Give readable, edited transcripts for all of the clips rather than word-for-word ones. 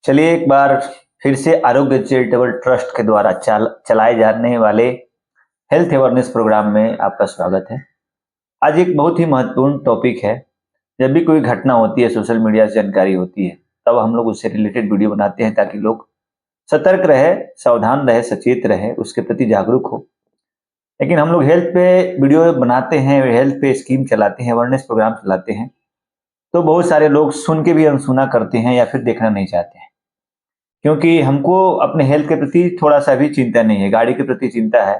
चलिए एक बार फिर से आरोग्य चैरिटेबल ट्रस्ट के द्वारा चलाए जाने वाले हेल्थ अवेयरनेस प्रोग्राम में आपका स्वागत है। आज एक बहुत ही महत्वपूर्ण टॉपिक है। जब भी कोई घटना होती है, सोशल मीडिया से जानकारी होती है, तब हम लोग उससे रिलेटेड वीडियो बनाते हैं ताकि लोग सतर्क रहे, सावधान रहे, सचेत रहे, उसके प्रति जागरूक हो। लेकिन हम लोग हेल्थ पे वीडियो बनाते हैं, हेल्थ पे स्कीम चलाते हैं, अवेयरनेस प्रोग्राम चलाते हैं, तो बहुत सारे लोग सुन के भी अनसुना करते हैं या फिर देखना नहीं चाहते हैं, क्योंकि हमको अपने हेल्थ के प्रति थोड़ा सा भी चिंता नहीं है। गाड़ी के प्रति चिंता है,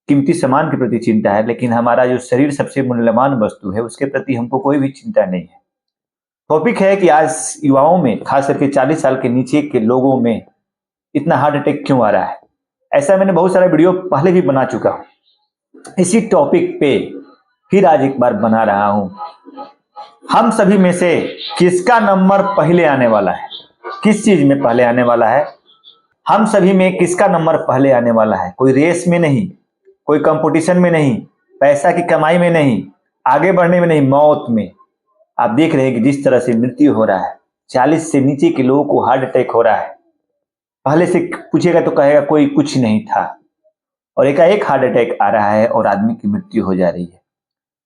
कीमती सामान के प्रति चिंता है, लेकिन हमारा जो शरीर सबसे मूल्यवान वस्तु है उसके प्रति हमको कोई भी चिंता नहीं है। टॉपिक है कि आज युवाओं में, खास करके 40 साल के नीचे के लोगों में इतना हार्ट अटैक क्यों आ रहा है। ऐसा मैंने बहुत सारा वीडियो पहले भी बना चुका हूं। इसी टॉपिक पे फिर आज एक बार बना रहा हूं। हम सभी में से किसका नंबर पहले आने वाला है? किस चीज में पहले आने वाला है? हम सभी में किसका नंबर पहले आने वाला है? कोई रेस में नहीं, कोई कंपटीशन में नहीं, पैसा की कमाई में नहीं, आगे बढ़ने में नहीं, मौत में। आप देख रहे हैं कि जिस तरह से मृत्यु हो रहा है, 40 से नीचे के लोगों को हार्ट अटैक हो रहा है। पहले से पूछेगा तो कहेगा कोई कुछ नहीं था, और एकाएक हार्ट अटैक आ रहा है और आदमी की मृत्यु हो जा रही है।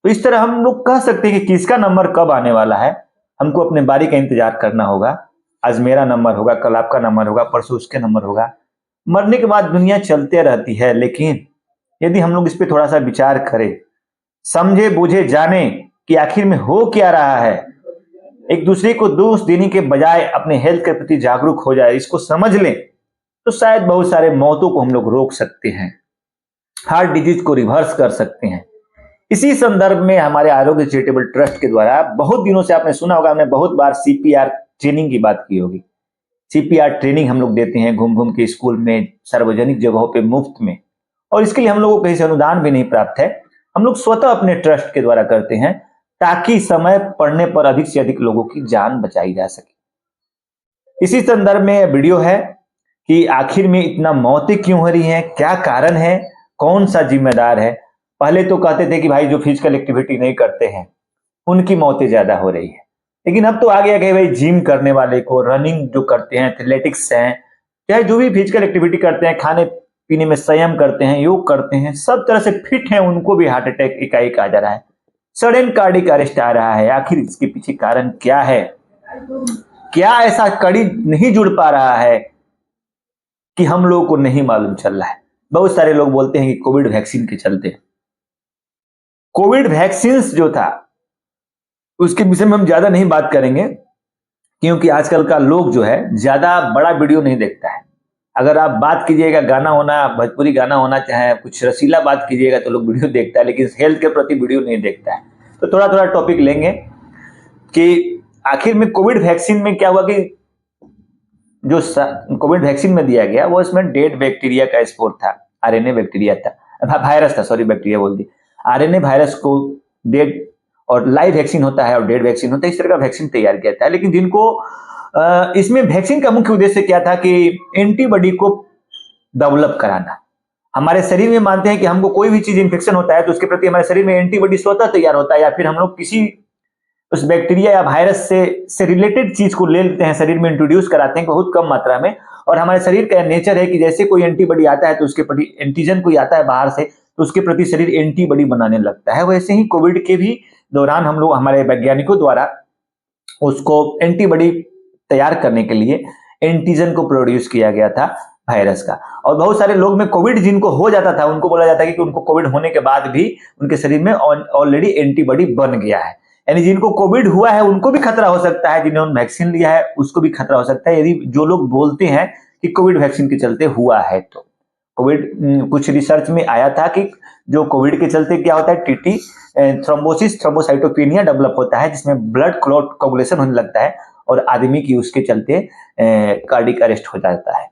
तो इस तरह हम लोग कह सकते हैं कि किसका नंबर कब आने वाला है। हमको अपने बारी का इंतजार करना होगा। आज मेरा नंबर होगा, कल आपका नंबर होगा, परसों उसके नंबर होगा। मरने के बाद दुनिया चलते रहती है, लेकिन यदि हम लोग इस पे थोड़ा सा विचार करें, समझे बूझे जाने कि आखिर में हो क्या रहा है, एक दूसरे को दोष देने के बजाय अपने हेल्थ के प्रति जागरूक हो जाए, इसको समझ लें, तो शायद बहुत सारे मौतों को हम लोग रोक सकते हैं, हार्ट डिजीज को रिवर्स कर सकते हैं। इसी संदर्भ में हमारे आरोग्य चैरिटेबल ट्रस्ट के द्वारा बहुत दिनों से, आपने सुना होगा, हमने बहुत बार सीपीआर ट्रेनिंग की बात की होगी। सीपीआर ट्रेनिंग हम लोग देते हैं घूम घूम के स्कूल में, सार्वजनिक जगहों पे मुफ्त में, और इसके लिए हम लोगों को कहीं से अनुदान भी नहीं प्राप्त है। हम लोग स्वतः अपने ट्रस्ट के द्वारा करते हैं ताकि समय पड़ने पर अधिक से अधिक लोगों की जान बचाई जा सके। इसी संदर्भ में वीडियो है कि आखिर में इतना मौतें क्यों हो रही हैं, क्या कारण है, कौन सा जिम्मेदार है। पहले तो कहते थे कि भाई जो फिजिकल एक्टिविटी नहीं करते हैं उनकी मौतें ज्यादा हो रही है, लेकिन अब तो आ गया कि भाई जिम करने वाले को, रनिंग जो करते हैं, एथलेटिक्स हैं, चाहे जो भी फिजिकल एक्टिविटी करते हैं, खाने पीने में संयम करते हैं, योग करते हैं, सब तरह से फिट हैं, उनको भी हार्ट अटैक एकाएक आ जा रहा है, सडन कार्डियक अरेस्ट आ रहा है। आखिर इसके पीछे कारण क्या है? क्या ऐसा कड़ी नहीं जुड़ पा रहा है कि हम लोगों को नहीं मालूम चल रहा है? बहुत सारे लोग बोलते हैं कि कोविड वैक्सीन के चलते। कोविड वैक्सीन जो था उसके विषय में हम ज्यादा नहीं बात करेंगे, क्योंकि आजकल का लोग जो है ज्यादा बड़ा वीडियो नहीं देखता है। अगर आप बात कीजिएगा, गाना होना, भोजपुरी गाना होना, चाहे कुछ रसीला बात कीजिएगा, तो लोग वीडियो देखता है, लेकिन हेल्थ के प्रति वीडियो नहीं देखता है। तो थोड़ा थोड़ा टॉपिक लेंगे कि आखिर में कोविड वैक्सीन में क्या हुआ कि जो कोविड वैक्सीन में दिया गया वो इसमें डेड बैक्टीरिया का स्पोर था, आरएनए बैक्टीरिया था, वायरस था, सॉरी बैक्टीरिया बोल दी, आरएनए वायरस को डेड, और लाइव वैक्सीन होता है और डेड वैक्सीन होता है, इस तरह का वैक्सीन तैयार किया था। लेकिन जिनको इसमें वैक्सीन का मुख्य उद्देश्य क्या था कि एंटीबॉडी को डेवलप कराना। हमारे शरीर में मानते हैं कि हमको कोई भी चीज इंफेक्शन होता है तो उसके प्रति हमारे शरीर में एंटीबॉडी स्वतः तैयार होता है, या फिर हम लोग किसी उस बैक्टीरिया या वायरस से रिलेटेड चीज को ले लेते हैं, शरीर में इंट्रोड्यूस कराते हैं बहुत कम मात्रा में। और हमारे शरीर का नेचर है कि जैसे कोई एंटीबॉडी आता है तो उसके प्रति, एंटीजन कोई आता है बाहर से तो उसके प्रति शरीर एंटीबॉडी बनाने लगता है। वैसे ही कोविड के भी दौरान हम लोग, हमारे वैज्ञानिकों द्वारा उसको एंटीबॉडी तैयार करने के लिए एंटीजन को प्रोड्यूस किया गया था वायरस का। और बहुत सारे लोग में कोविड जिनको हो जाता था उनको बोला जाता है कि उनको कोविड होने के बाद भी उनके शरीर में ऑलरेडी एंटीबॉडी बन गया है। यानी जिनको कोविड हुआ है उनको भी खतरा हो सकता है, जिन्होंने वैक्सीन लिया है उसको भी खतरा हो सकता है, यदि जो लोग बोलते हैं कि कोविड वैक्सीन के चलते हुआ है। तो कोविड, कुछ रिसर्च में आया था कि जो कोविड के चलते क्या होता है, टीटी, थ्रोम्बोसिस, थ्रोम्बोसाइटोपेनिया डेवलप होता है, जिसमें ब्लड क्लॉट कोगुलेशन होने लगता है और आदमी की उसके चलते कार्डियक अरेस्ट हो जाता है।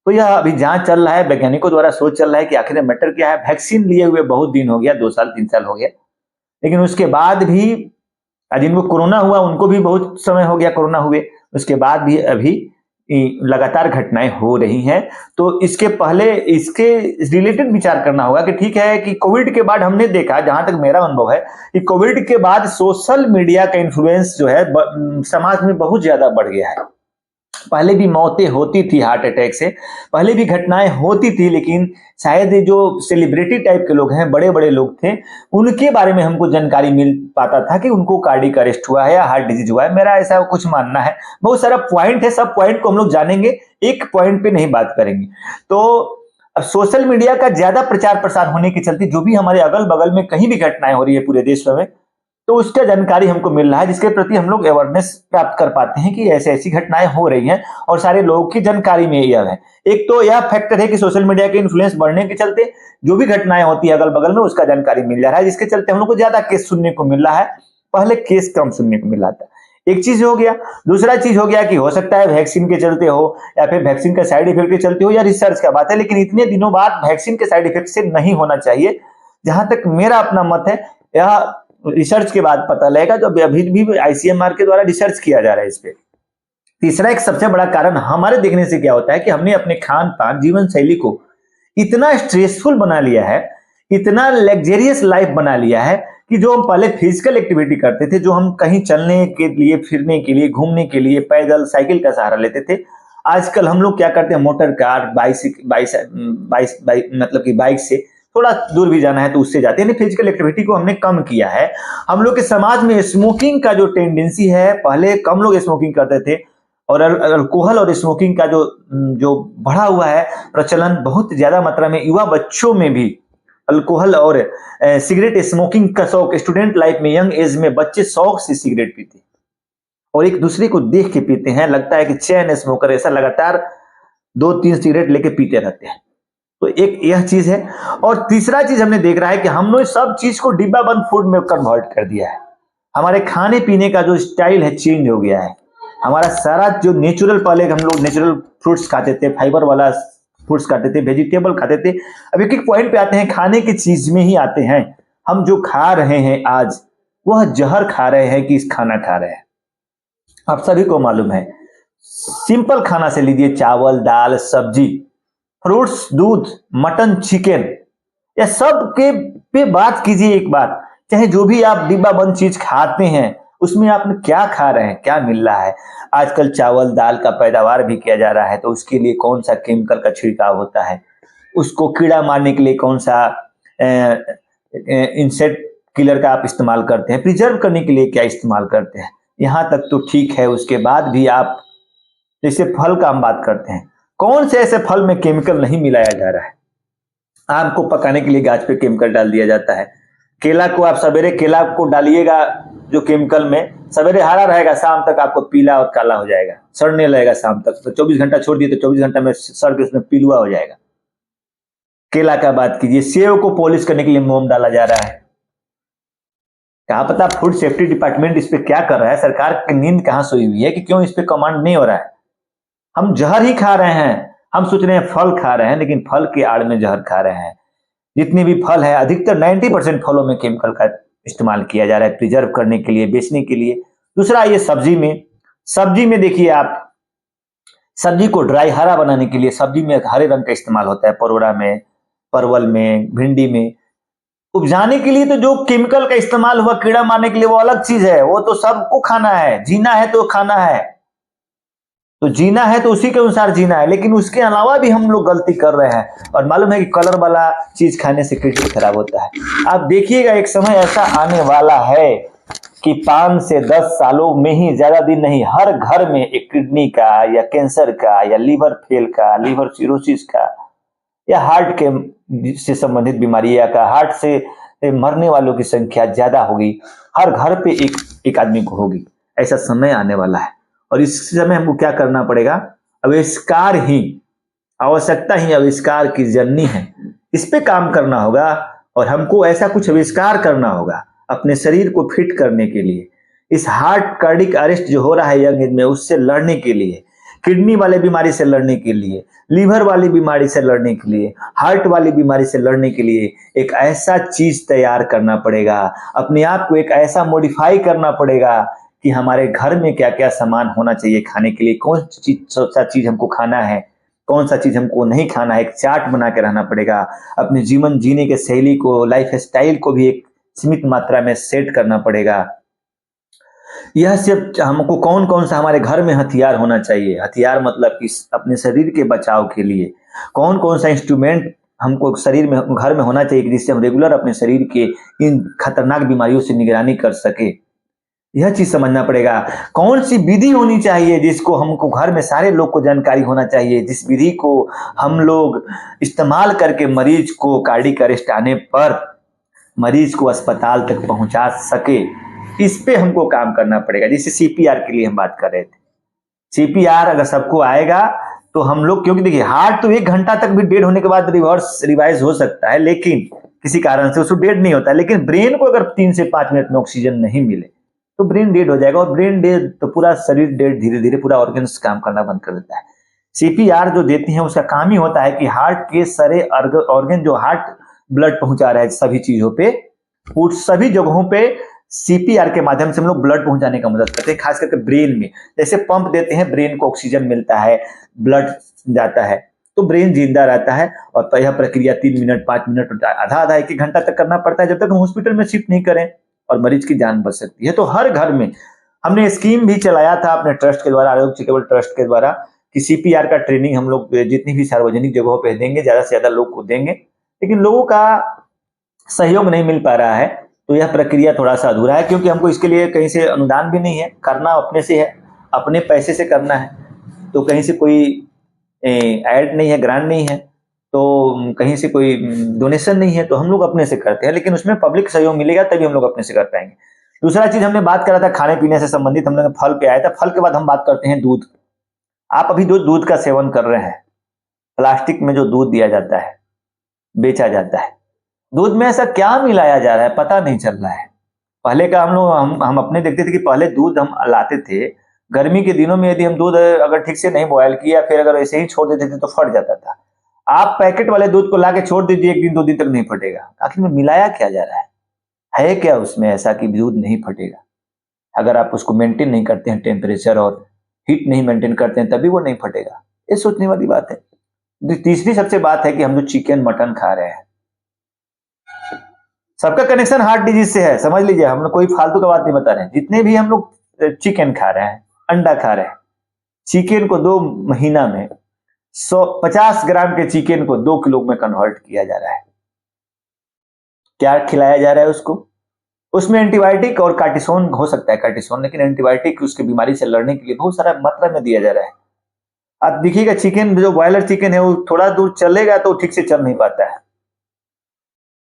तो यह अभी जांच चल रहा है, वैज्ञानिकों द्वारा सोच चल रहा है कि आखिर मैटर क्या है। वैक्सीन लिए हुए बहुत दिन हो गया, 2 साल 3 साल हो गया, लेकिन उसके बाद भी जिनको कोरोना हुआ उनको भी बहुत समय हो गया कोरोना हुए, उसके बाद भी अभी लगातार घटनाएं हो रही हैं। तो इसके पहले इसके रिलेटेड विचार करना होगा कि ठीक है कि कोविड के बाद हमने देखा, जहां तक मेरा अनुभव है, कि कोविड के बाद सोशल मीडिया का इन्फ्लुएंस जो है समाज में बहुत ज्यादा बढ़ गया है। पहले भी मौतें होती थी हार्ट अटैक से, पहले भी घटनाएं होती थी, लेकिन शायद ये जो सेलिब्रिटी टाइप के लोग हैं, बड़े बड़े लोग थे, उनके बारे में हमको जानकारी मिल पाता था कि उनको कार्डियक अरेस्ट हुआ है या हार्ट डिजीज हुआ है। मेरा ऐसा कुछ मानना है। बहुत सारा पॉइंट है, सब पॉइंट को हम लोग जानेंगे, एक पॉइंट पे नहीं बात करेंगे। तो अब सोशल मीडिया का ज्यादा प्रचार प्रसार होने के चलते जो भी हमारे अगल बगल में कहीं भी घटनाएं हो रही है पूरे देश में, तो उसका जानकारी हमको मिल रहा है, जिसके प्रति हम लोग अवेयरनेस प्राप्त कर पाते हैं कि ऐसी ऐसी घटनाएं हो रही हैं और सारे लोगों की जानकारी में यह है। एक तो यह फैक्टर है कि सोशल मीडिया के इन्फ्लुएंस बढ़ने के चलते जो भी घटनाएं होती है अगल बगल में उसका जानकारी मिल जा रहा है, जिसके चलते हम लोग को ज्यादा केस सुनने को मिल रहा है, पहले केस कम सुनने को मिल रहा था। एक चीज हो गया। दूसरा चीज हो गया कि हो सकता है वैक्सीन के चलते हो या फिर वैक्सीन का साइड इफेक्ट के चलते हो या रिसर्च का बात है, लेकिन इतने दिनों बाद वैक्सीन के साइड इफेक्ट से नहीं होना चाहिए, जहां तक मेरा अपना मत है। यह रिसर्च के बाद पता लगेगा, जो अभी भी आईसीएमआर के द्वारा रिसर्च किया जा रहा है इस पे। तीसरा एक सबसे बड़ा कारण हमारे देखने से क्या होता है कि हमने अपने खान पान जीवन शैली को इतना स्ट्रेसफुल बना लिया है, इतना लग्जरियस लाइफ बना लिया है कि जो हम पहले फिजिकल एक्टिविटी करते थे, जो हम कहीं चलने के लिए, फिरने के लिए, घूमने के लिए पैदल साइकिल का सहारा लेते थे, आजकल हम लोग क्या करते हैं, मोटर कार, मतलब कि बाइक से थोड़ा दूर भी जाना है तो उससे जाते हैं। फिजिकल एक्टिविटी को हमने कम किया है। हम लोग के समाज में स्मोकिंग का जो टेंडेंसी है, पहले कम लोग स्मोकिंग करते थे और अल्कोहल और स्मोकिंग का जो जो बढ़ा हुआ है प्रचलन, बहुत ज्यादा मात्रा में युवा बच्चों में भी अल्कोहल और सिगरेट स्मोकिंग का शौक, स्टूडेंट लाइफ में, यंग एज में बच्चे शौक से सिगरेट पीते और एक दूसरे को देख के पीते हैं। लगता है कि चैन स्मोकर, ऐसा लगातार 2-3 सिगरेट लेके पीते रहते हैं। तो एक यह चीज है। और तीसरा चीज हमने देख रहा है कि हमने सब चीज को डिब्बा बंद फूड में कन्वर्ट कर दिया है। हमारे खाने पीने का जो स्टाइल है चेंज हो गया है। हमारा सारा जो नेचुरल, पहले हम लोग नेचुरल फ्रूट्स खाते थे, फाइबर वाला फ्रूट्स खाते थे, वेजिटेबल खाते थे। अब एक एक पॉइंट पे आते हैं, खाने की चीज में ही आते हैं। हम जो खा रहे हैं आज, वह जहर खा रहे हैं कि इस खाना खा रहे हैं। आप सभी को मालूम है, सिंपल खाना से लीजिए, चावल, दाल, सब्जी, फ्रूट्स, दूध, मटन, चिकन, या सब के पे बात कीजिए एक बार। चाहे जो भी आप डिब्बा बंद चीज खाते हैं, उसमें आप क्या खा रहे हैं, क्या मिल रहा है। आजकल चावल दाल का पैदावार भी किया जा रहा है, तो उसके लिए कौन सा केमिकल का छिड़काव होता है, उसको कीड़ा मारने के लिए कौन सा इंसेक्ट किलर का आप इस्तेमाल करते हैं, प्रिजर्व करने के लिए क्या इस्तेमाल करते हैं। यहाँ तक तो ठीक है, उसके बाद भी आप, जैसे फल का हम बात करते हैं, कौन से ऐसे फल में केमिकल नहीं मिलाया जा रहा है। आम को पकाने के लिए गाछ पे केमिकल डाल दिया जाता है। केला को आप सवेरे केला को डालिएगा जो केमिकल में, सवेरे हरा रहेगा, शाम तक आपको पीला और काला हो जाएगा, सड़ने लगेगा शाम तक। तो 24 घंटा छोड़ दिए तो 24 घंटा में सड़ के उसमें पिलुआ हो जाएगा। केला का बात कीजिए, सेव को पॉलिश करने के लिए मोम डाला जा रहा है। क्या पता फूड सेफ्टी डिपार्टमेंट इस पे क्या कर रहा है, सरकार की नींद कहां सोई हुई है कि क्यों इस पे कमांड नहीं हो रहा है। हम जहर ही खा रहे हैं। हम सोच रहे हैं फल खा रहे हैं, लेकिन फल के आड़ में जहर खा रहे हैं। जितने भी फल है, अधिकतर 90% फलों में केमिकल का इस्तेमाल किया जा रहा है, प्रिजर्व करने के लिए, बेचने के लिए। दूसरा, ये सब्जी में देखिए आप, सब्जी को ड्राई हरा बनाने के लिए सब्जी में हरे रंग का इस्तेमाल होता है, परोड़ा में, परवल में, भिंडी में। उपजाने के लिए तो जो केमिकल का इस्तेमाल हुआ कीड़ा मारने के लिए, वो अलग चीज है। वो तो सबको खाना है, जीना है तो खाना है, तो जीना है तो उसी के अनुसार जीना है। लेकिन उसके अलावा भी हम लोग गलती कर रहे हैं, और मालूम है कि कलर वाला चीज खाने से किडनी खराब होता है। आप देखिएगा, एक समय ऐसा आने वाला है कि 5 से 10 सालों में ही, ज्यादा दिन नहीं, हर घर में एक किडनी का या कैंसर का या लीवर फेल का, लीवर सिरोसिस का, या हार्ट के से संबंधित बीमारियां का, हार्ट से मरने वालों की संख्या ज्यादा होगी। हर घर पे एक आदमी को होगी। ऐसा समय आने वाला है, और इस समय हमको क्या करना पड़ेगा, आविष्कार ही, आवश्यकता ही आविष्कार की जननी है। इस पे काम करना होगा, और हमको ऐसा कुछ आविष्कार करना होगा अपने शरीर को फिट करने के लिए। इस हार्ट कार्डिक अरेस्ट जो हो रहा है यंग एज में, उससे लड़ने के लिए, किडनी वाले बीमारी से लड़ने के लिए, लीवर वाली बीमारी से लड़ने के लिए, हार्ट वाली बीमारी से लड़ने के लिए एक ऐसा चीज तैयार करना पड़ेगा। अपने आप को एक ऐसा मॉडिफाई करना पड़ेगा कि हमारे घर में क्या क्या सामान होना चाहिए खाने के लिए, कौन सा चीज हमको खाना है, कौन सा चीज हमको नहीं खाना है। एक चार्ट बना के रहना पड़ेगा। अपने जीवन जीने के शैली को, लाइफ स्टाइल को भी एक सीमित मात्रा में सेट करना पड़ेगा। यह सिर्फ हमको कौन कौन सा हमारे घर में हथियार होना चाहिए, हथियार मतलब कि अपने शरीर के बचाव के लिए कौन कौन सा इंस्ट्रूमेंट हमको शरीर में घर में होना चाहिए जिससे हम रेगुलर अपने शरीर के इन खतरनाक बीमारियों से निगरानी कर सके, यह चीज समझना पड़ेगा। कौन सी विधि होनी चाहिए जिसको हमको घर में सारे लोग को जानकारी होना चाहिए, जिस विधि को हम लोग इस्तेमाल करके मरीज को कार्डियक अरेस्ट आने पर मरीज को अस्पताल तक पहुंचा सके, इस पे हमको काम करना पड़ेगा। जैसे सीपीआर के लिए हम बात कर रहे थे, सीपीआर अगर सबको आएगा तो हम लोग, क्योंकि देखिए हार्ट तो 1 घंटा तक भी डेड होने के बाद रिवाइज हो सकता है, लेकिन किसी कारण से उसको डेड नहीं होता है। लेकिन ब्रेन को अगर 3 से 5 मिनट में ऑक्सीजन नहीं मिले तो ब्रेन डेड हो जाएगा, और ब्रेन डेड तो पूरा शरीर डेड, धीरे धीरे पूरा ऑर्गन्स काम करना बंद कर देता है। सीपीआर जो देती है उसका काम ही होता है कि हार्ट के सारे ऑर्गन जो हार्ट ब्लड पहुंचा रहा है सभी चीजों पे, उस सभी जगहों पे सीपीआर के माध्यम से हम लोग ब्लड पहुंचाने का मदद करते हैं, खास करके ब्रेन में। जैसे पंप देते हैं, ब्रेन को ऑक्सीजन मिलता है, ब्लड जाता है तो ब्रेन जिंदा रहता है। और यह प्रक्रिया 3 मिनट 5 मिनट आधा 1-1 घंटा तक करना पड़ता है, जब तक हम हॉस्पिटल में शिफ्ट नहीं करें, और मरीज की जान बच सकती है। तो हर घर में हमने स्कीम भी चलाया था अपने ट्रस्ट के द्वारा, आरोग्य चैरिटेबल ट्रस्ट के द्वारा, कि सीपीआर का ट्रेनिंग हम लोग जितनी भी सार्वजनिक जगहों पे देंगे, ज्यादा से ज्यादा लोग को देंगे, लेकिन लोगों का सहयोग नहीं मिल पा रहा है। तो यह प्रक्रिया थोड़ा सा अधूरा है, क्योंकि हमको इसके लिए कहीं से अनुदान भी नहीं है, करना अपने से है, अपने पैसे से करना है। तो कहीं से कोई ऐड नहीं है, ग्रांट नहीं है, तो कहीं से कोई डोनेशन नहीं है, तो हम लोग अपने से करते हैं, लेकिन उसमें पब्लिक सहयोग मिलेगा तभी हम लोग अपने से कर पाएंगे। दूसरा चीज हमने बात करा था खाने पीने से संबंधित, हम लोग फल पे आया था। फल के बाद हम बात करते हैं दूध। आप अभी जो दूध का सेवन कर रहे हैं, प्लास्टिक में जो दूध दिया जाता है, बेचा जाता है, दूध में ऐसा क्या मिलाया जा रहा है पता नहीं चल रहा है। पहले का हम अपने देखते थे कि पहले दूध हम लाते थे, गर्मी के दिनों में यदि हम दूध अगर ठीक से नहीं बॉयल किया, फिर अगर ऐसे ही छोड़ देते थे तो फट जाता था। आप पैकेट वाले दूध को लाके छोड़ दीजिए, 1 दिन 2 दिन तक नहीं फटेगा। आखिर में मिलाया क्या जा रहा है क्या उसमें ऐसा कि दूध नहीं फटेगा? अगर आप उसको मेंटेन नहीं करते हैं, टेम्परेचर और हीट नहीं मेंटेन करते हैं, तभी वो नहीं फटेगा। ये सोचने वाली बात है। तीसरी सबसे बात है कि हम जो चिकन मटन खा रहे हैं, सबका कनेक्शन हार्ट डिजीज से है, समझ लीजिए। हम लोग कोई फालतू का बात नहीं बता रहे हैं। जितने भी हम लोग चिकन खा रहे हैं, अंडा खा रहे हैं, चिकन को 2 महीना में 150 ग्राम के चिकन को 2 किलो में कन्वर्ट किया जा रहा है। क्या खिलाया जा रहा है उसको? उसमें एंटीबायोटिक और कार्टिसोन हो सकता है, कार्टिसोन, लेकिन एंटीबायोटिक उसके बीमारी से लड़ने के लिए बहुत सारा मात्रा में दिया जा रहा है। आप देखिएगा चिकन, जो बॉयलर चिकन है, वो थोड़ा दूर चलेगा तो ठीक से चल नहीं पाता है।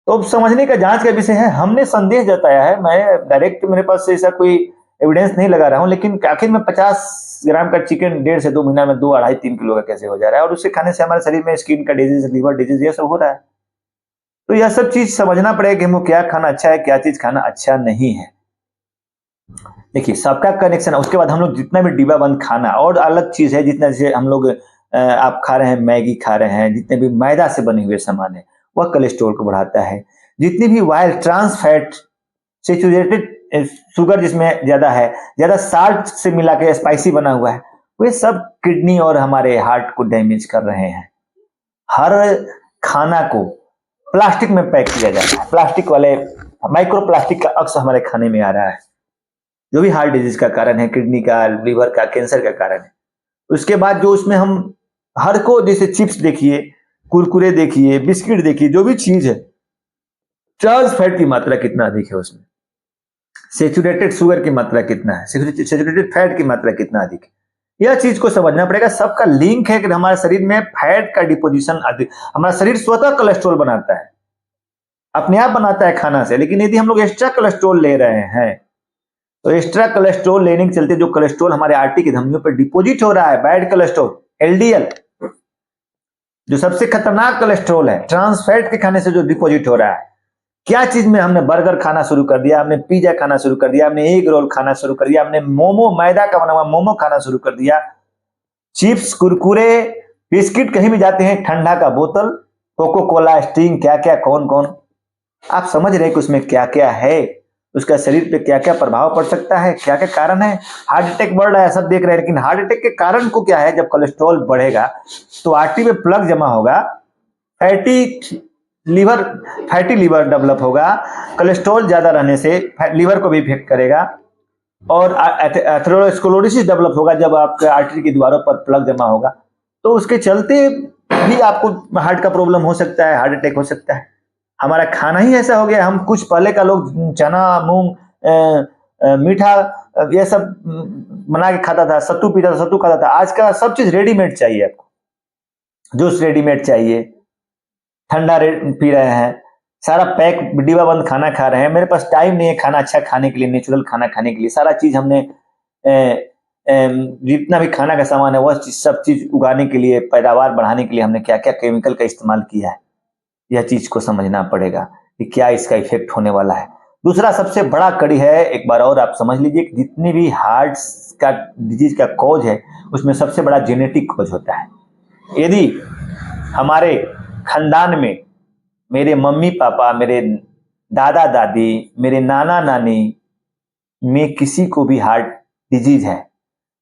तो समझने का, जांच का विषय है। हमने संदेश जताया है, मैं डायरेक्ट, मेरे पास ऐसा कोई एविडेंस नहीं लगा रहा हूं, लेकिन आखिर में 50 ग्राम का चिकन 1.5 से 2 महीना में 2, 2.5, 3 किलो का कैसे हो जा रहा है? और उससे खाने से हमारे शरीर में स्किन का डिजीज, लिवर डिजीज, ये सब हो रहा है। तो यह सब चीज समझना पड़ेगा कि हमको क्या खाना अच्छा है, क्या चीज खाना अच्छा नहीं है। देखिए सबका कनेक्शन है। उसके बाद हम लोग जितना भी डिब्बा बंद खाना, और अलग चीज है, जितना जैसे हम लोग आप खा रहे हैं, मैगी खा रहे हैं, जितने भी मैदा से बने हुए सामान है, वह कोलेस्ट्रॉल को बढ़ाता है। जितनी भी wild trans fat, saturated sugar जिसमें ज्यादा है, ज्यादा साल्ट से मिला के स्पाइसी बना हुआ है, वे सब किडनी और हमारे हार्ट को डैमेज कर रहे हैं। हर खाना को प्लास्टिक में पैक किया जाता है, प्लास्टिक वाले माइक्रो प्लास्टिक का अक्स हमारे खाने में आ रहा है, जो भी हार्ट डिजीज का कारण है, किडनी का, लिवर का, कैंसर का कारण है। उसके बाद जो उसमें हम हर को, जैसे चिप्स देखिए, कुरकुरे देखिए, बिस्किट देखिए, जो भी चीज है, ट्रांस फैट की मात्रा कितना अधिक है उसमें, सेचुरेटेड शुगर की मात्रा कितना है, सेचुरेटेड फैट की मात्रा कितना अधिक है, यह चीज को समझना पड़ेगा। सबका लिंक है कि हमारे शरीर में फैट का डिपोजिशन अधिक, हमारा शरीर स्वतः कोलेस्ट्रॉल बनाता है, अपने आप बनाता है खाना से, लेकिन यदि हम लोग एक्स्ट्रा कोलेस्ट्रॉल ले रहे हैं, तो एक्स्ट्रा कोलेस्ट्रॉल लेने के चलते जो कोलेस्ट्रॉल हमारे आर्टरी की धमनियों पर डिपोजिट हो रहा है, बैड कोलेस्ट्रॉल, एलडीएल, जो सबसे खतरनाक कोलेस्ट्रॉल है, ट्रांस फैट के खाने से जो डिपोजिट हो रहा है। क्या चीज में हमने बर्गर खाना शुरू कर दिया, हमने पिज्जा खाना शुरू कर दिया, हमने एग रोल खाना शुरू कर दिया, हमने मोमो, मैदा का बना हुआ मोमो खाना शुरू कर दिया, चिप्स, कुरकुरे, बिस्किट, कहीं भी जाते हैं ठंडा का बोतल, कोको कोला, स्टिंग, क्या क्या, कौन कौन, आप समझ रहे हैं कि उसमें क्या क्या है, उसका शरीर पे क्या क्या प्रभाव पड़ सकता है, क्या क्या कारण है। हार्ट अटैक बढ़ रहा है, सब देख रहे हैं, लेकिन हार्ट अटैक के कारण को क्या है? जब कोलेस्ट्रॉल बढ़ेगा तो आर्टरी में प्लग जमा होगा, फैटी लीवर डेवलप होगा। कोलेस्ट्रॉल ज्यादा रहने से लीवर को भी इफेक्ट करेगा, और एथेरोस्क्लेरोसिस डेवलप होगा जब आपके आर्टरी की दीवारों पर प्लग जमा होगा, तो उसके चलते भी आपको हार्ट का प्रॉब्लम हो सकता है, हार्ट अटैक हो सकता है। हमारा खाना ही ऐसा हो गया, हम कुछ पहले का लोग चना मूंग मीठा ये सब बना के खाता था, सत्तू पीता था, सत्तू खाता था। आज का सब चीज रेडीमेड चाहिए आपको, जूस रेडीमेड चाहिए, ठंडा पी रहे हैं, सारा पैक डिब्बा बंद खाना खा रहे हैं। मेरे पास टाइम नहीं है खाना अच्छा खाने के लिए, नेचुरल खाना खाने के लिए। सारा चीज हमने जितना भी खाना का सामान है वह सब चीज उगाने के लिए, पैदावार बढ़ाने के लिए हमने क्या क्या केमिकल का इस्तेमाल किया है, यह चीज को समझना पड़ेगा कि क्या इसका इफेक्ट होने वाला है। दूसरा सबसे बड़ा कड़ी है, एक बार और आप समझ लीजिए कि जितनी भी हार्ट का डिजीज का कॉज है उसमें सबसे बड़ा जेनेटिक कॉज होता है। यदि हमारे खानदान में मेरे मम्मी पापा, मेरे दादा दादी, मेरे नाना नानी में किसी को भी हार्ट डिजीज है,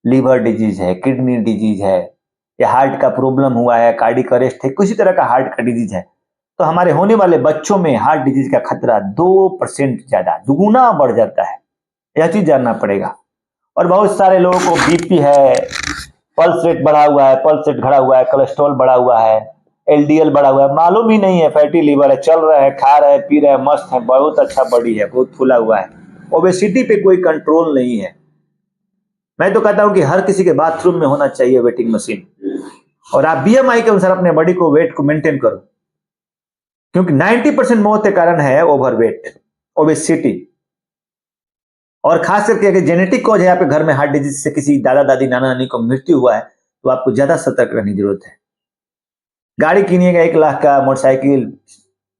लीवर डिजीज है, किडनी डिजीज है, या हार्ट का प्रॉब्लम हुआ है, कार्डियक अरेस्ट है, किसी तरह का हार्ट का डिजीज है, तो हमारे होने वाले बच्चों में हार्ट डिजीज का खतरा 2% ज्यादा, दुगुना बढ़ जाता है। यह चीज जानना पड़ेगा। और बहुत सारे लोगों को बीपी है, पल्स रेट बढ़ा हुआ है, पल्स रेट घड़ा हुआ है, कोलेस्ट्रॉल बढ़ा हुआ है, एलडीएल बढ़ा हुआ है, मालूम ही नहीं है, फैटी लीवर है, चल रहा है, खा रहे हैं, पी रहे हैं, मस्त है, बहुत अच्छा बॉडी है, बहुत फूला हुआ है। ओबेसिटी पे कोई कंट्रोल नहीं है। मैं तो कहता हूं कि हर किसी के बाथरूम में होना चाहिए वेटिंग मशीन, और आप बीएमआई के अनुसार अपने बॉडी को, वेट को मेंटेन करो, क्योंकि 90% मौत के कारण है ओवरवेट, ओबेसिटी। और खास करके अगर जेनेटिक कॉज है आपके घर में हार्ट डिजीज से किसी दादा दादी नाना नानी को मृत्यु हुआ है, तो आपको ज्यादा सतर्क रहने की जरूरत है। गाड़ी किनिएगा 1 लाख का, मोटरसाइकिल,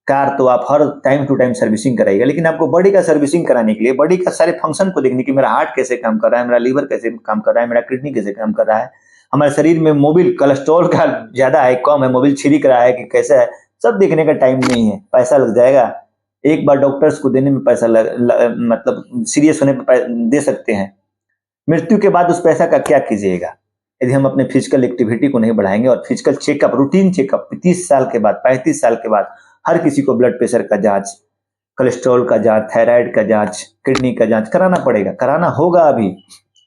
कार, तो आप हर टाइम टू टाइम सर्विसिंग कराइएगा। लेकिन आपको बॉडी का सर्विसिंग कराने के लिए, बॉडी का सारे फंक्शन को देखने की, मेरा हार्ट कैसे काम कर रहा है, मेरा लीवर कैसे काम कर रहा है, मेरा किडनी कैसे काम कर रहा है, हमारे शरीर में मोबिल कोलेस्ट्रॉल का ज्यादा है कम है, मोबिल छिड़क रहा है कि कैसा है, सब देखने का टाइम नहीं है। पैसा लग जाएगा, एक बार डॉक्टर्स को देने में पैसा मतलब सीरियस होने पर दे सकते हैं, मृत्यु के बाद उस पैसा का क्या कीजिएगा यदि हम अपने फिजिकल एक्टिविटी को नहीं बढ़ाएंगे। और फिजिकल चेकअप, रूटीन चेकअप 30 साल के बाद, 35 साल के बाद हर किसी को ब्लड प्रेशर का जांच, कोलेस्ट्रॉल का जांच, थायराइड का जांच, किडनी का जांच कराना पड़ेगा, कराना होगा अभी।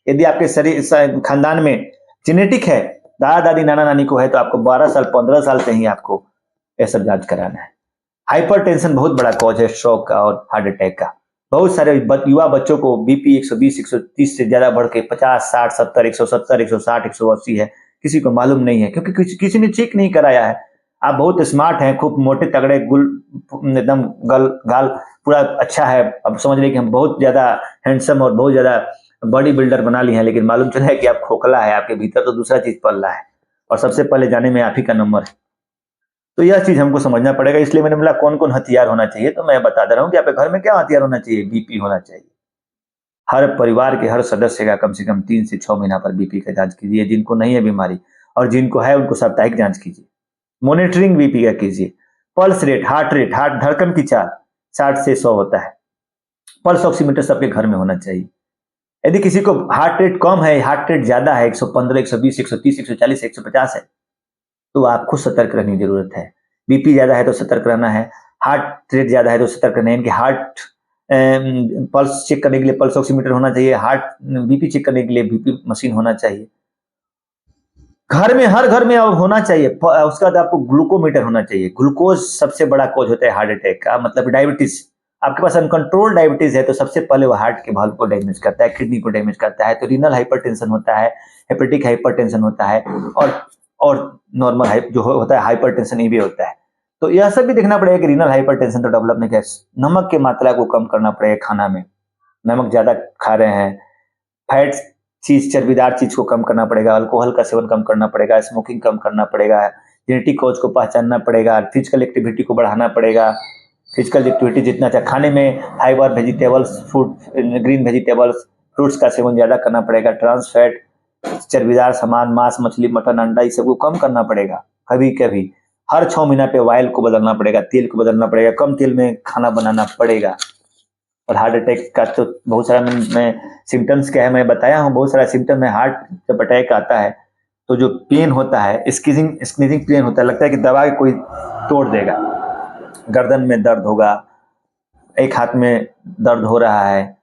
यदि आपके शरीर खानदान में जेनेटिक है, दादा दादी नाना नानी को है, तो आपको 12 साल 15 साल से ही आपको यह सब जांच कराना है। हाइपरटेंशन बहुत बड़ा कॉज है स्ट्रोक का और हार्ट अटैक का। बहुत सारे युवा बच्चों को बीपी 120 130 से ज्यादा बढ़ के 50 60 70 170 160 180 है, किसी को मालूम नहीं है, क्योंकि किसी ने चेक नहीं कराया है। आप बहुत स्मार्ट हैं, खूब मोटे तगड़े, गुल एकदम गल गाल पूरा अच्छा है, अब समझ रहे कि हम बहुत ज्यादा हैंडसम और बहुत ज्यादा बॉडी बिल्डर बना लिए हैं, लेकिन मालूम चला है कि आप खोखला है, आपके भीतर तो दूसरा चीज पल रहा है, और सबसे पहले जाने में आप ही का नंबर है। तो यह चीज हमको समझना पड़ेगा। इसलिए मैंने बोला कौन कौन हथियार होना चाहिए, तो मैं बता दे रहा हूँ कि आपके घर में क्या हथियार होना चाहिए। बीपी होना चाहिए, हर परिवार के हर सदस्य का कम से कम 3 से 6 महीना पर बीपी का जांच कीजिए, जिनको नहीं है बीमारी, और जिनको है उनको साप्ताहिक जांच कीजिए, मॉनिटरिंग बीपी का कीजिए। पल्स रेट, हार्ट धड़कन की चाल 60 से 100 होता है। पल्स ऑक्सीमीटर सबके घर में होना चाहिए। यदि किसी को हार्ट रेट कम है, हार्ट रेट ज्यादा है, 115 120 130 140 150 है, तो आपको सतर्क रहने की जरूरत है। बीपी ज्यादा है तो सतर्क रहना है, हार्ट रेट ज्यादा है तो सतर्क रहना है। इनके हार्ट पल्स चेक करने के लिए पल्स ऑक्सीमीटर होना चाहिए, हार्ट बीपी चेक करने के लिए बीपी मशीन होना चाहिए। घर में, हर घर में अब होना चाहिए। उसके बाद आपको ग्लूकोमीटर होना चाहिए। ग्लूकोज सबसे बड़ा कोज होता है हार्ट अटैक का, मतलब डायबिटीज। आपके पास अनकंट्रोल डायबिटीज है तो सबसे पहले वो हार्ट के वाल्व को डैमेज करता है, किडनी को डैमेज करता है, तो रीनल हाइपरटेंशन होता है, हेपेटिक हाइपरटेंशन होता है, और नॉर्मल जो होता है हाइपरटेंशन ये भी होता है। तो यह सब भी देखना पड़ेगा कि रीनल हाइपरटेंशन तो डेवलप नहीं किया। नमक की मात्रा को कम करना पड़ेगा खाना में, नमक ज्यादा खा रहे हैं, फैट चीज, चर्बीदार चीज को कम करना पड़ेगा, अल्कोहल का सेवन कम करना पड़ेगा, स्मोकिंग कम करना पड़ेगा, जेनेटिक कॉज को पहचानना पड़ेगा, फिजिकल एक्टिविटी को बढ़ाना पड़ेगा। फिजिकल एक्टिविटी जितना अच्छा, खाने में fibre, vegetables, food, green vegetables, fruits का सेवन ज्यादा करना पड़ेगा। ट्रांस फैट, चर्बीदार सामान, मांस, मछली, मटन, अंडा, इस सबको कम करना पड़ेगा। कभी कभी हर 6 महीना पे ऑयल को बदलना पड़ेगा, तेल को बदलना पड़ेगा, कम तेल में खाना बनाना पड़ेगा। और हार्ट अटैक का तो बहुत सारा मैं सिम्टम्स क्या है मैं बताया हूँ, बहुत सारा सिम्टम है। हार्ट जब अटैक आता है तो जो पेन होता है, स्क्रीजिंग पेन होता है, लगता है कि दबा के कोई तोड़ देगा। गर्दन में दर्द होगा, एक हाथ में दर्द हो रहा है,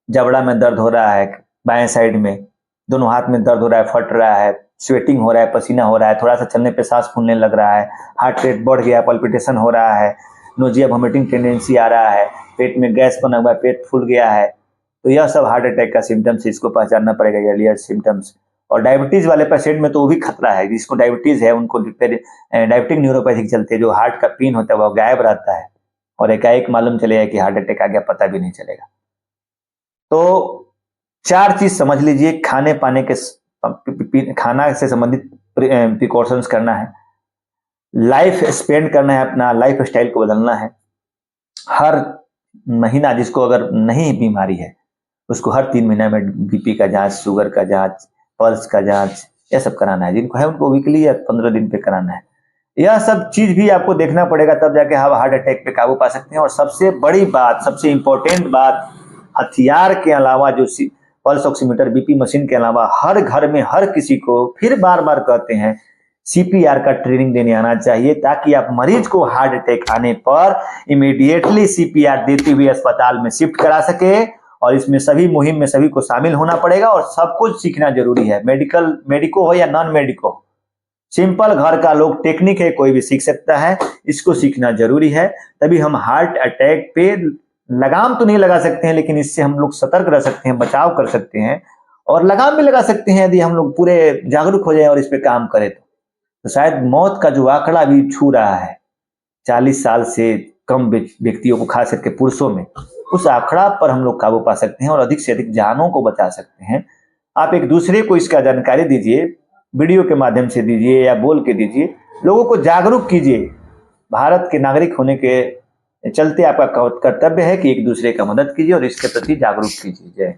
जबड़ा में दर्द हो रहा है, बाएं साइड में, दोनों हाथ में दर्द हो रहा है, फट रहा है, स्वेटिंग हो रहा है, पसीना हो रहा है, थोड़ा सा चलने पे सांस फूलने लग रहा है, हार्ट रेट बढ़ गया, पल्पिटेशन हो रहा है, नोजिया वोमिटिंग टेंडेंसी आ रहा है, पेट में गैस बना हुआ है, पेट फूल गया है, तो यह सब हार्ट अटैक का सिम्टम्स, इसको पहचानना पड़ेगा, अर्लियर सिम्टम्स। और डायबिटीज वाले पेशेंट में तो वो भी खतरा है, जिसको डायबिटीज है उनको फिर डायबिटिक न्यूरोपैथी चलते, जो हार्ट का पेन होता है वह गायब रहता है और एकाएक मालूम चलेगा कि हार्ट अटैक आ गया, पता भी नहीं चलेगा। तो 4 चीज समझ लीजिए, खाने पाने के खाना से संबंधित प्रिकॉशंस करना है, लाइफ स्पेंड करना है, अपना लाइफ स्टाइल को बदलना है। हर महीना जिसको अगर नहीं बीमारी है उसको हर 3 महीना में बीपी का जांच, शुगर का जांच, पल्स का जांच, यह सब कराना है। जिनको है उनको वीकली या 15 दिन पे कराना है। यह सब चीज भी आपको देखना पड़ेगा, तब जाके आप हार्ट अटैक पे काबू पा सकते हैं। और सबसे बड़ी बात, सबसे इंपॉर्टेंट बात, हथियार के अलावा जो पल्स ऑक्सीमीटर, बीपी मशीन के अलावा हर घर में हर किसी को, फिर बार बार कहते हैं, सीपीआर का ट्रेनिंग देने आना चाहिए, ताकि आप मरीज को हार्ट अटैक आने पर इमीडिएटली सीपीआर देते हुए अस्पताल में शिफ्ट करा सके। और इसमें सभी मुहिम में सभी को शामिल होना पड़ेगा और सब कुछ सीखना जरूरी है, मेडिको हो या नॉन मेडिको। सिंपल घर का लोग टेक्निक है, कोई भी सीख सकता है, इसको सीखना जरूरी है। तभी हम हार्ट अटैक पे लगाम तो नहीं लगा सकते हैं, लेकिन इससे हम लोग सतर्क रह सकते हैं, बचाव कर सकते हैं, और लगाम भी लगा सकते हैं यदि हम लोग पूरे जागरूक हो जाए और इस पे काम करें तो शायद मौत का जो आंकड़ा भी छू रहा है 40 साल से कम व्यक्तियों को, खास करके पुरुषों में, उस आंकड़ा पर हम लोग काबू पा सकते हैं और अधिक से अधिक जानों को बचा सकते हैं। आप एक दूसरे को इसका जानकारी दीजिए, वीडियो के माध्यम से दीजिए या बोल के दीजिए, लोगों को जागरूक कीजिए। भारत के नागरिक होने के चलते आपका कर्तव्य है कि एक दूसरे का मदद कीजिए और इसके प्रति जागरूक कीजिए। जय